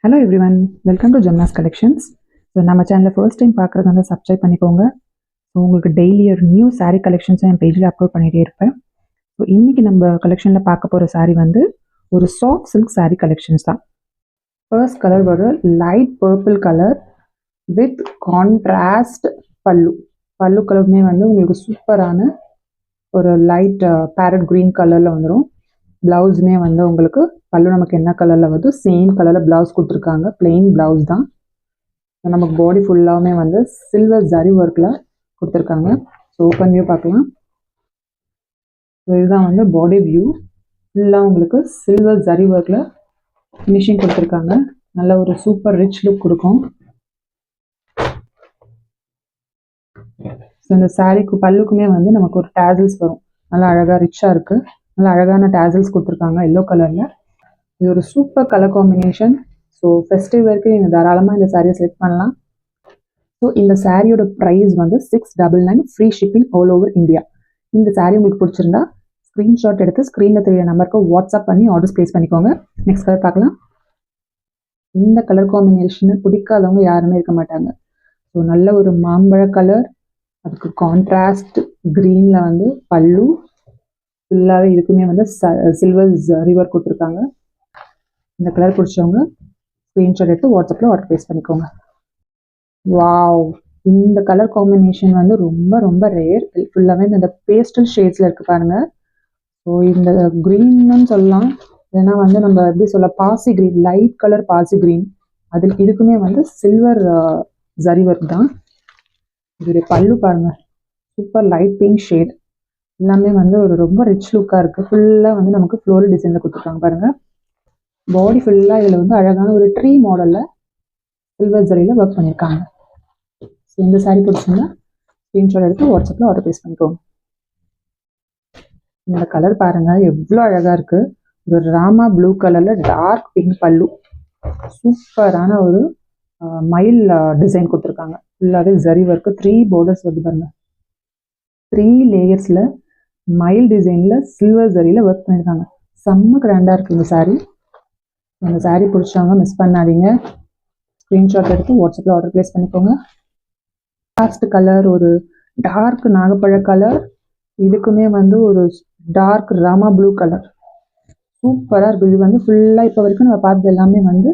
Hello everyone, welcome to ஜெம்னாஸ் collections. So நம்ம சேனலில் ஃபர்ஸ்ட் டைம் பார்க்குறது வந்து சப்ஸ்கிரைப் பண்ணிக்கோங்க. ஸோ உங்களுக்கு டெய்லி ஒரு நியூ saree கலெக்ஷன்ஸும் என் பேஜில் அப்லோட் பண்ணிகிட்டே இருப்பேன். ஸோ இன்றைக்கி நம்ம கலெக்ஷனில் பார்க்க போகிற saree வந்து ஒரு சாஃப்ட் சில்க் saree கலெக்ஷன்ஸ் தான். ஃபர்ஸ்ட் கலர் ஒரு light purple colour with contrast பல்லு. பல்லு கலருமே வந்து உங்களுக்கு சூப்பரான ஒரு லைட் பேரட் க்ரீன் கலரில் வந்துடும். ப்ளவுஸுமே வந்து உங்களுக்கு பல்லு நமக்கு என்ன கலரில் வருது சேம் கலரில் ப்ளவுஸ் கொடுத்துருக்காங்க. பிளெயின் ப்ளவுஸ் தான். நமக்கு பாடி ஃபுல்லாகவுமே வந்து சில்வர் ஜரி ஒர்க்கில் கொடுத்துருக்காங்க. ஸோ ஓப்பன் வியூ பார்க்கலாம். ஸோ இதுதான் வந்து பாடி வியூ. ஃபுல்லாக உங்களுக்கு சில்வர் ஜரி ஒர்க்கில் ஃபினிஷிங் கொடுத்துருக்காங்க. நல்ல ஒரு சூப்பர் ரிச் லுக் கொடுக்கும். ஸோ இந்த சாரீக்கு பல்லுக்குமே வந்து நமக்கு ஒரு டேசல்ஸ் வரும். நல்லா அழகாக ரிச்சாக இருக்குது. நல்லா அழகான டேசல்ஸ் கொடுத்துருக்காங்க எல்லோ கலரில். இது ஒரு super colour combination. So festive வரைக்கும் நீங்கள் தாராளமாக இந்த சாரியை செலக்ட் பண்ணலாம். ஸோ இந்த சாரியோட ப்ரைஸ் வந்து 699, free shipping all over India. இந்த சாரீ உங்களுக்கு பிடிச்சிருந்தா ஸ்க்ரீன்ஷாட் எடுத்து ஸ்க்ரீனில் தெரிய நம்பருக்கு வாட்ஸ்அப் பண்ணி ஆர்டர்ஸ் ப்ளேஸ் பண்ணிக்கோங்க. நெக்ஸ்ட் கலர் பார்க்கலாம். இந்த கலர் காம்பினேஷனை பிடிக்காதவங்க யாருமே இருக்க மாட்டாங்க. ஸோ நல்ல ஒரு மாம்பழ கலர், அதுக்கு கான்ட்ராஸ்ட் க்ரீனில் வந்து பல்லு ஃபுல்லாகவே இதுக்குமே வந்து சில்வர் ரிவர் கொடுத்துருக்காங்க. இந்த கலர் பிடிச்சவங்க ஸ்க்ரீன்ஷாட் எடுத்து வாட்ஸ்அப்பில் ஆர்டர் ப்ளேஸ் பண்ணிக்கோங்க. வாவ், இந்த கலர் காம்பினேஷன் வந்து ரொம்ப ரொம்ப ரேர். ஃபுல்லாகவே இந்த பேஸ்டல் ஷேட்ஸில் இருக்குது பாருங்கள். ஸோ இந்த க்ரீன்னு சொல்லலாம், ஏன்னா வந்து நம்ம எப்படி சொல்ல பாசி க்ரீன், லைட் கலர் பாசி க்ரீன், அதில் இதுக்குமே வந்து சில்வர் ஜரி ஒர்க் தான். இதோடைய பல்லு பாருங்கள், சூப்பர் லைட் பிங்க் ஷேட். எல்லாமே வந்து ஒரு ரொம்ப ரிச் லுக்காக இருக்குது. ஃபுல்லாக வந்து நமக்கு ஃப்ளோரல் டிசைனில் கொடுத்துருக்காங்க பாருங்கள். பாடி ஃபுல்லாக இதில் வந்து அழகான ஒரு ட்ரீ மாடலில் சில்வர் ஜரியில் ஒர்க் பண்ணியிருக்காங்க. ஸோ இந்த சாரீ பிடிச்சிங்கன்னா ஸ்க்ரீன்ஷாட் எடுத்து வாட்ஸ்அப்பில் ஆர்டர் ப்ளேஸ் பண்ணிக்கோங்க. இந்த கலர் பாருங்கள் எவ்வளோ அழகாக இருக்குது. ஒரு ராமா ப்ளூ கலரில் டார்க் பிங்க் பல்லு, சூப்பரான ஒரு மயில் டிசைன் கொடுத்துருக்காங்க. ஃபுல்லாகவே ஜரி ஒர்க்கு 3 பார்டர்ஸ் வருது பாருங்கள். 3 லேயர்ஸில் மயில் டிசைனில் சில்வர் ஜரியில் ஒர்க் பண்ணியிருக்காங்க. செம்ம கிராண்டாக இருக்குது இந்த சாரீ. அந்த சாரீ பிடிச்சவங்க மிஸ் பண்ணாதீங்க. ஸ்க்ரீன்ஷாட் எடுத்து வாட்ஸ்அப்பில் ஆர்டர் ப்ளேஸ் பண்ணிக்கோங்க. லாஸ்ட் கலர் ஒரு டார்க் நாகப்பழ கலர், இதுக்குமே வந்து ஒரு டார்க் ராமா ப்ளூ கலர், சூப்பராக இருக்குது. இது வந்து ஃபுல்லாக இப்போ வரைக்கும் நம்ம பார்த்தது எல்லாமே வந்து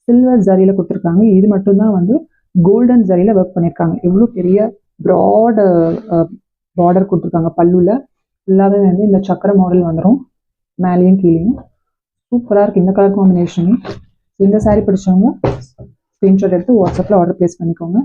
சில்வர் ஜரியில் கொடுத்துருக்காங்க. இது மட்டும்தான் வந்து கோல்டன் ஜரியில் ஒர்க் பண்ணியிருக்காங்க. எவ்வளோ பெரிய ப்ராட் பார்டர் கொடுத்துருக்காங்க. பல்லுவில் ஃபுல்லாகவே வந்து இந்த சக்கர மாடல் வந்துடும், மேலேயும் கீழேயும். சூப்பராக இருக்குது இந்த கலர் காம்பினேஷன். இந்த சாரீ பிடிச்சவங்க ஸ்க்ரீன்ஷாட் எடுத்து வாட்ஸ்அப்பில் ஆர்டர் ப்ளேஸ் பண்ணிக்கோங்க.